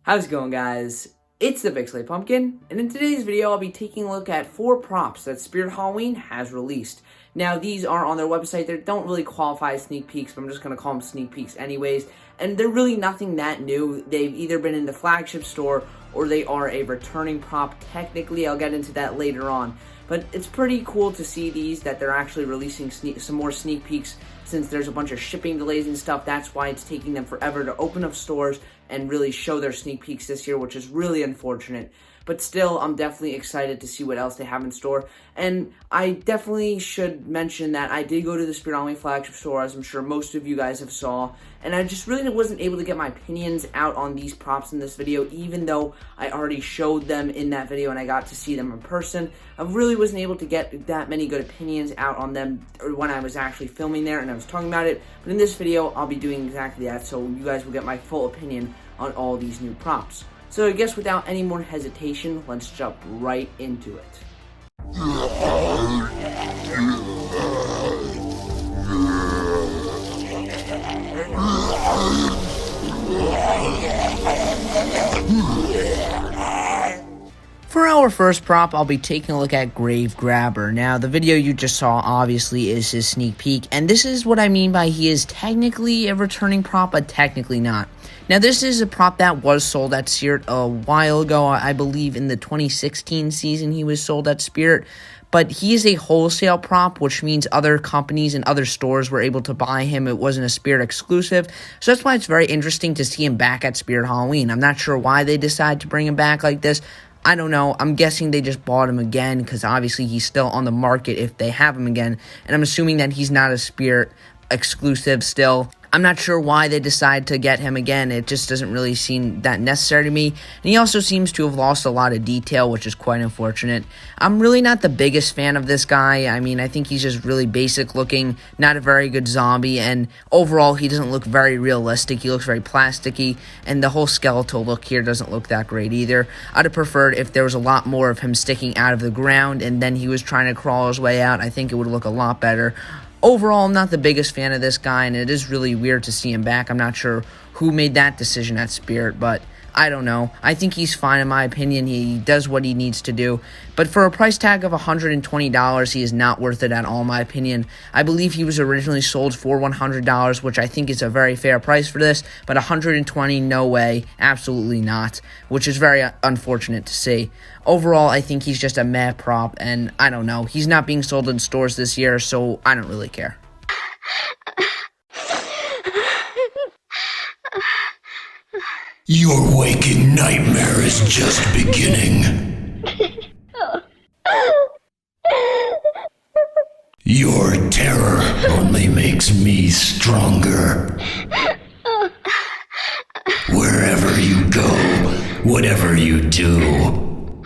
How's it going, guys? It's the Big Pumpkin, and in today's video, I'll be taking a look at 4 props that Spirit Halloween has released. Now, these are on their website. They don't really qualify as sneak peeks, but I'm just going to call them sneak peeks anyways. And they're really nothing that new. They've either been in the flagship store or they are a returning prop. Technically, I'll get into that later on. But it's pretty cool to see these, that they're actually releasing some more sneak peeks since there's a bunch of shipping delays and stuff. That's why it's taking them forever to open up stores and really show their sneak peeks this year, which is really unfortunate. But still, I'm definitely excited to see what else they have in store. And I definitely should mention that I did go to the Spirit Halloween flagship store, as I'm sure most of you guys have saw. And I just really wasn't able to get my opinions out on these props in this video, even though I already showed them in that video and I got to see them in person. I really wasn't able to get that many good opinions out on them when I was actually filming there and I was talking about it. But in this video, I'll be doing exactly that, so you guys will get my full opinion on all these new props. So I guess without any more hesitation, let's jump right into it. For our first prop, I'll be taking a look at Grave Grabber. Now, the video you just saw obviously is his sneak peek, and this is what I mean by he is technically a returning prop, but technically not. Now, this is a prop that was sold at Spirit a while ago. I believe in the 2016 season he was sold at Spirit, but he is a wholesale prop, which means other companies and other stores were able to buy him. It wasn't a Spirit exclusive, so that's why it's very interesting to see him back at Spirit Halloween. I'm not sure why they decided to bring him back like this. I don't know. I'm guessing they just bought him again because obviously he's still on the market if they have him again. And I'm assuming that he's not a Spirit exclusive still. I'm not sure why they decide to get him again. It just doesn't really seem that necessary to me. And he also seems to have lost a lot of detail, which is quite unfortunate. I'm really not the biggest fan of this guy. I mean, I think he's just really basic looking, not a very good zombie, and overall he doesn't look very realistic. He looks very plasticky, and the whole skeletal look here doesn't look that great either. I'd have preferred if there was a lot more of him sticking out of the ground and then he was trying to crawl his way out. I think it would look a lot better. Overall, I'm not the biggest fan of this guy, and it is really weird to see him back. I'm not sure who made that decision at Spirit, but I don't know. I think he's fine in my opinion. He does what he needs to do. But for a price tag of $120, he is not worth it at all, in my opinion. I believe he was originally sold for $100, which I think is a very fair price for this. But $120, no way. Absolutely not. Which is very unfortunate to see. Overall, I think he's just a meh prop, and I don't know. He's not being sold in stores this year, so I don't really care. Your waking nightmare is just beginning. Your terror only makes me stronger. Wherever you go, whatever you do,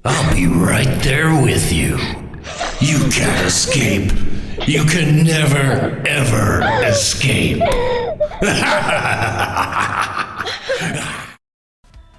I'll be right there with you. You can't escape. You can never, ever escape.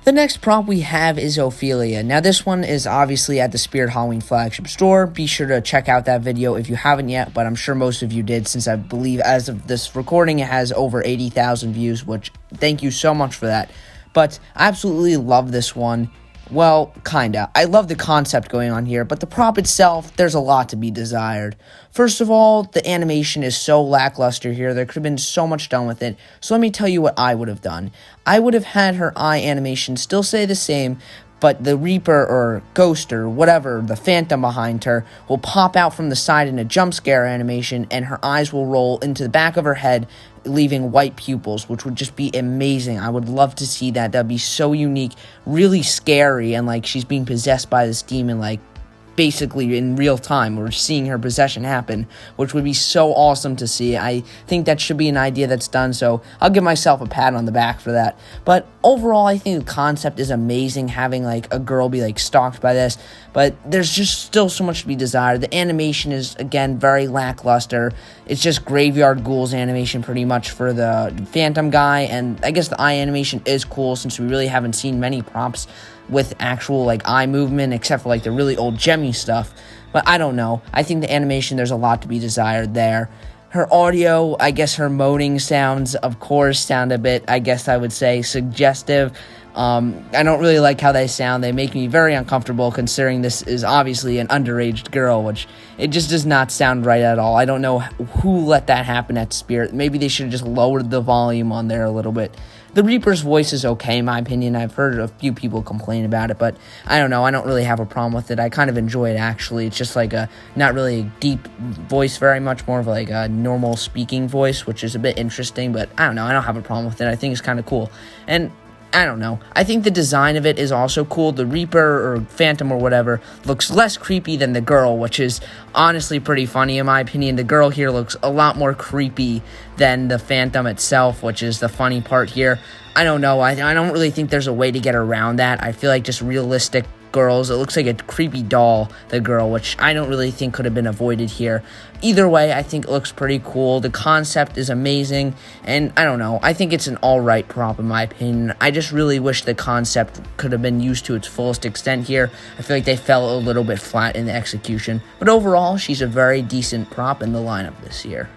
The next prop we have is Ophelia. Now, this one is obviously at the Spirit Halloween flagship store. Be sure to check out that video if you haven't yet, but I'm sure most of you did, since I believe as of this recording it has over 80,000 views, which thank you so much for that. But I absolutely love this one. Well, kinda. I love the concept going on here, but the prop itself, there's a lot to be desired. First of all, the animation is so lackluster here. There could have been so much done with it. So let me tell you what I would have done. I would have had her eye animation still stay the same, but the Reaper or Ghost or whatever, the Phantom behind her, will pop out from the side in a jump scare animation, and her eyes will roll into the back of her head, leaving white pupils, which would just be amazing. I would love to see that. That'd be so unique, really scary, and like she's being possessed by this demon, like basically in real time. We're seeing her possession happen, which would be so awesome to see. I think that should be an idea that's done, so I'll give myself a pat on the back for that. But overall, I think the concept is amazing, having like a girl be like stalked by this, but there's just still so much to be desired. The animation is, again, very lackluster. It's just Graveyard Ghouls animation pretty much for the Phantom guy, and I guess the eye animation is cool since we really haven't seen many props with actual like eye movement except for like the really old Gemmy stuff. But I don't know. I think the animation, there's a lot to be desired there. Her audio, I guess her moaning sounds, of course, sound a bit, I guess I would say, suggestive. I don't really like how they sound. They make me very uncomfortable considering this is obviously an underage girl, which it just does not sound right at all. I don't know who let that happen at Spirit. Maybe they should have just lowered the volume on there a little bit. The Reaper's voice is okay, in my opinion. I've heard a few people complain about it, but I don't know. I don't really have a problem with it. I kind of enjoy it, actually. It's just like a not really a deep voice very much, more of like a normal speaking voice, which is a bit interesting, but I don't know. I don't have a problem with it. I think it's kind of cool. And I don't know. I think the design of it is also cool. The Reaper or Phantom or whatever looks less creepy than the girl, which is honestly pretty funny in my opinion. The girl here looks a lot more creepy than the Phantom itself, which is the funny part here. I don't know. I don't really think there's a way to get around that. I feel like just realistic girls. It looks like a creepy doll, the girl, which I don't really think could have been avoided here. Either way, I think it looks pretty cool. The concept is amazing, and I don't know. I think it's an alright prop in my opinion. I just really wish the concept could have been used to its fullest extent here. I feel like they fell a little bit flat in the execution, but overall, she's a very decent prop in the lineup this year.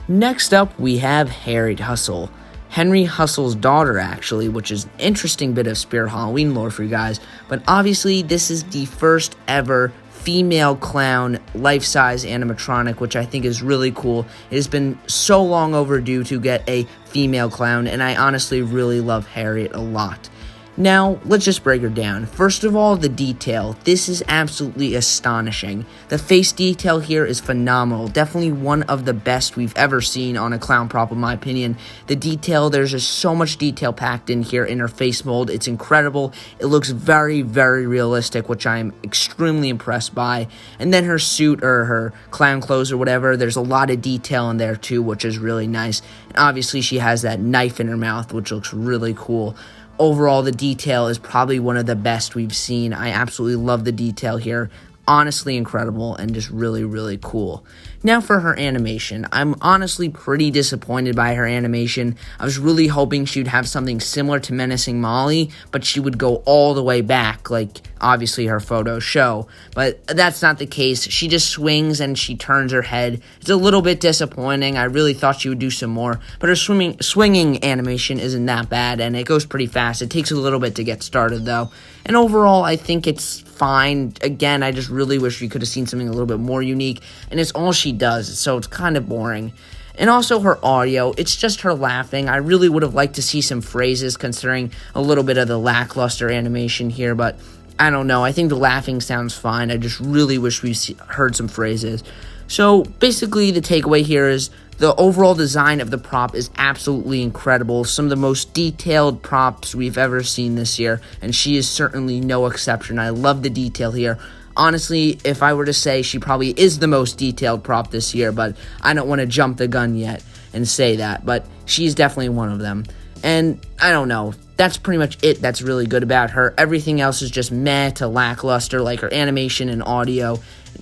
Next up, we have Harriet Hustle. Henry Hustle's daughter, actually, which is an interesting bit of Spirit Halloween lore for you guys. But obviously, this is the first ever female clown life-size animatronic, which I think is really cool. It has been so long overdue to get a female clown, and I honestly really love Harriet a lot. Now, let's just break her down. First of all, the detail. This is absolutely astonishing. The face detail here is phenomenal. Definitely one of the best we've ever seen on a clown prop, in my opinion. The detail, there's just so much detail packed in here in her face mold. It's incredible. It looks very, very realistic, which I am extremely impressed by. And then her suit, or her clown clothes or whatever, there's a lot of detail in there too, which is really nice. And obviously, she has that knife in her mouth, which looks really cool. Overall, the detail is probably one of the best we've seen. I absolutely love the detail here. Honestly incredible and just really, really cool. Now for her animation. I'm honestly pretty disappointed by her animation. I was really hoping she would have something similar to Menacing Molly, but she would go all the way back, like obviously her photos show. But that's not the case. She just swings and she turns her head. It's a little bit disappointing. I really thought she would do some more, but her swinging animation isn't that bad, and it goes pretty fast. It takes a little bit to get started, though. And overall, I think it's fine. Again, I just really wish we could have seen something a little bit more unique, and it's all she does, so it's kind of boring. And also her audio, it's just her laughing. I really would have liked to see some phrases considering a little bit of the lackluster animation here, but I don't know. I think the laughing sounds fine. I just really wish we heard some phrases. So basically the takeaway here is the overall design of the prop is absolutely incredible. Some of the most detailed props we've ever seen this year, and she is certainly no exception. I love the detail here. Honestly, if I were to say she probably is the most detailed prop this year, but I don't want to jump the gun yet and say that, but she's definitely one of them. And I don't know, that's pretty much it that's really good about her. Everything else is just meh to lackluster, like her animation and audio.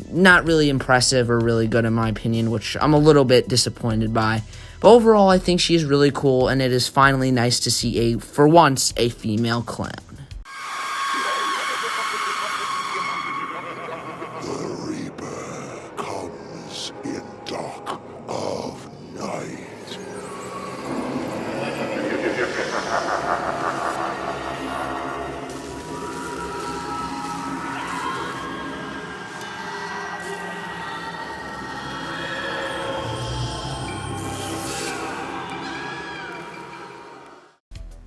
Not really impressive or really good in my opinion, which I'm a little bit disappointed by. But overall, I think she is really cool, and it is finally nice to see, for once, a female clown. The Reaper comes in dark of night.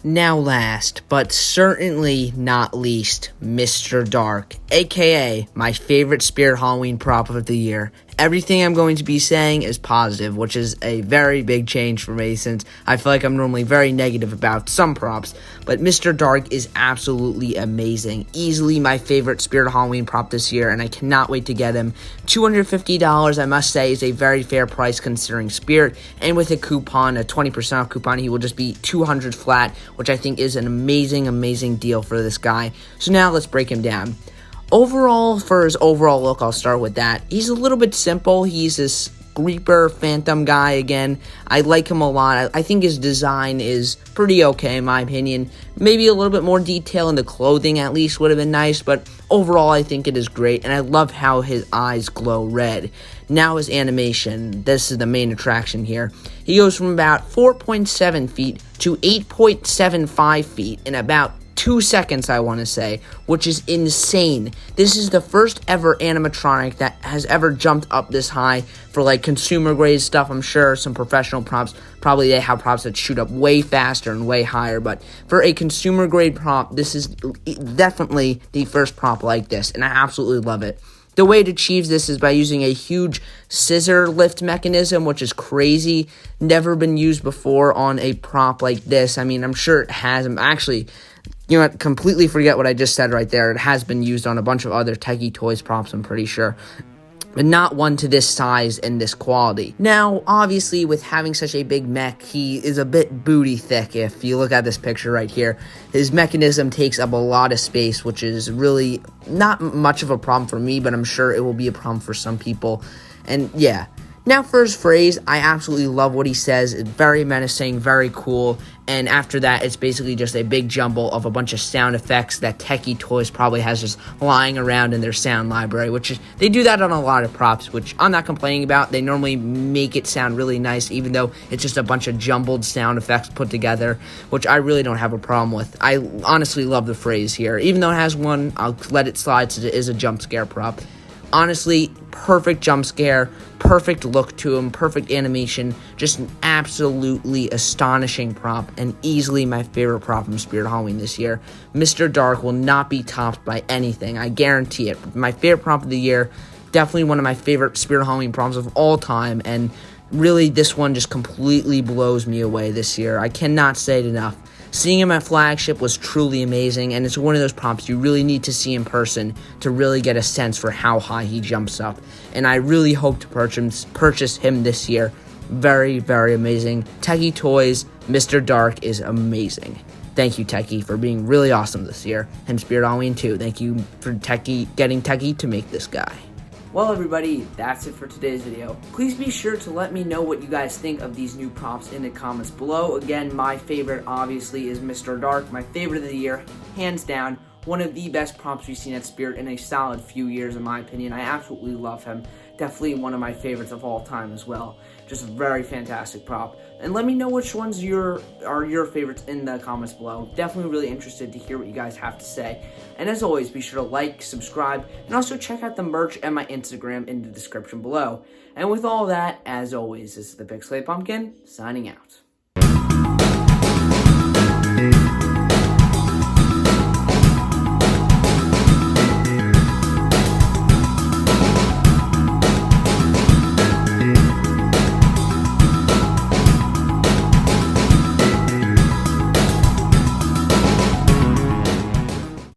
Now last, but certainly not least, Mr. Dark, aka my favorite Spirit Halloween prop of the year. Everything I'm going to be saying is positive, which is a very big change for me since I feel like I'm normally very negative about some props, but Mr. Dark is absolutely amazing. Easily my favorite Spirit Halloween prop this year, and I cannot wait to get him. $250, I must say, is a very fair price considering Spirit, and with a coupon, a 20% off coupon, he will just be $200 flat, which I think is an amazing, amazing deal for this guy. So now let's break him down. Overall, for his overall look, I'll start with that. He's a little bit simple. He's this Reaper Phantom guy again. I like him a lot. I think his design is pretty okay in my opinion. Maybe a little bit more detail in the clothing at least would have been nice, but overall I think it is great, and I love how his eyes glow red. Now his animation, this is the main attraction here. He goes from about 4.7 feet to 8.75 feet in about 2 seconds, I want to say, which is insane. This is the first ever animatronic that has ever jumped up this high for like consumer grade stuff. I'm sure some professional props, probably they have props that shoot up way faster and way higher, but for a consumer grade prop, this is definitely the first prop like this, and I absolutely love it. The way it achieves this is by using a huge scissor lift mechanism, which is crazy. Never been used before on a prop like this. I mean, I'm sure it has. Actually, you know what? Completely forget what I just said right there. It has been used on a bunch of other Techie Toys props, I'm pretty sure, but not one to this size and this quality. Now, obviously, with having such a big mech, he is a bit booty thick. If you look at this picture right here, his mechanism takes up a lot of space, which is really not much of a problem for me, but I'm sure it will be a problem for some people. And yeah. Now for his phrase, I absolutely love what he says. It's very menacing, very cool, and after that, it's basically just a big jumble of a bunch of sound effects that Techie Toys probably has just lying around in their sound library, which is, they do that on a lot of props, which I'm not complaining about. They normally make it sound really nice, even though it's just a bunch of jumbled sound effects put together, which I really don't have a problem with. I honestly love the phrase here. Even though it has one, I'll let it slide since it is a jump scare prop. Honestly, perfect jump scare, perfect look to him, perfect animation, just an absolutely astonishing prop, and easily my favorite prop from Spirit Halloween this year. Mr. Dark will not be topped by anything, I guarantee it. My favorite prop of the year, definitely one of my favorite Spirit Halloween props of all time, and really this one just completely blows me away this year. I cannot say it enough. Seeing him at Flagship was truly amazing, and it's one of those props you really need to see in person to really get a sense for how high he jumps up. And I really hope to purchase him this year. Very, very amazing. Techie Toys, Mr. Dark is amazing. Thank you, Techie, for being really awesome this year. And Spirit Halloween too. Thank you for getting Techie to make this guy. Well, everybody, that's it for today's video. Please be sure to let me know what you guys think of these new props in the comments below. Again, my favorite, obviously, is Mr. Dark. My favorite of the year, hands down. One of the best props we've seen at Spirit in a solid few years, in my opinion. I absolutely love him. Definitely one of my favorites of all time as well. Just a very fantastic prop. And let me know which ones are your favorites in the comments below. Definitely really interested to hear what you guys have to say. And as always, be sure to like, subscribe, and also check out the merch and my Instagram in the description below. And with all that, as always, this is the Pixelated Pumpkin, signing out.